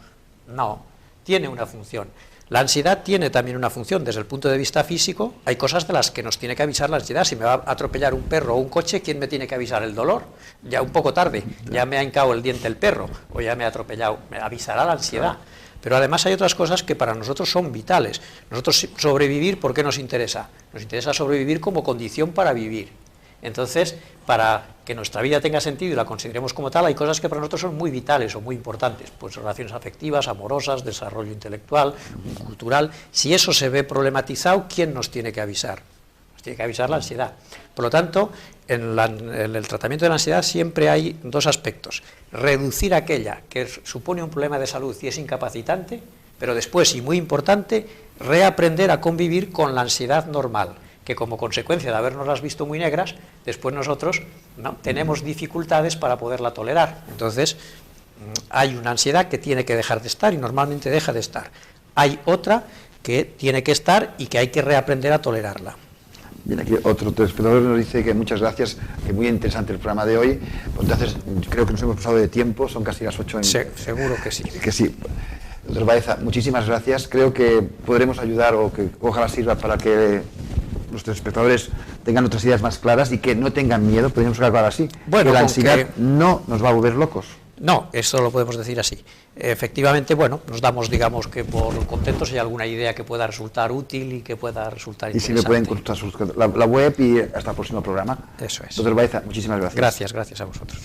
No. Tiene una función. La ansiedad tiene también una función desde el punto de vista físico. Hay cosas de las que nos tiene que avisar la ansiedad. Si me va a atropellar un perro o un coche, ¿quién me tiene que avisar? El dolor. Ya un poco tarde, ya me ha hincado el diente el perro o ya me ha atropellado. Me avisará la ansiedad. Pero además hay otras cosas que para nosotros son vitales. Nosotros sobrevivir, ¿por qué nos interesa? Nos interesa sobrevivir como condición para vivir. Entonces, para que nuestra vida tenga sentido y la consideremos como tal, hay cosas que para nosotros son muy vitales o muy importantes, pues relaciones afectivas, amorosas, desarrollo intelectual, cultural. Si eso se ve problematizado, ¿quién nos tiene que avisar? Nos tiene que avisar la ansiedad. Por lo tanto, en el tratamiento de la ansiedad siempre hay dos aspectos. Reducir aquella que supone un problema de salud y es incapacitante, pero después, y muy importante, reaprender a convivir con la ansiedad normal, que como consecuencia de habernoslas visto muy negras, después nosotros tenemos dificultades para poderla tolerar. Entonces, hay una ansiedad que tiene que dejar de estar y normalmente deja de estar. Hay otra que tiene que estar y que hay que reaprender a tolerarla. Bien, aquí otro telespectador nos dice que muchas gracias, que muy interesante el programa de hoy. Entonces, creo que nos hemos pasado de tiempo, son casi las 8 en... Seguro que sí. Que sí. Doctor Baeza, muchísimas gracias. Creo que podremos ayudar o que ojalá sirva para que los telespectadores tengan otras ideas más claras y que no tengan miedo, podríamos acabar así. Bueno, que la ansiedad no nos va a volver locos. No, esto lo podemos decir así. Efectivamente, bueno, nos damos, digamos, que por contentos si hay alguna idea que pueda resultar útil y que pueda resultar interesante. Y si me pueden consultar la web y hasta el próximo programa. Eso es. Doctor Baeza, muchísimas gracias. Gracias a vosotros.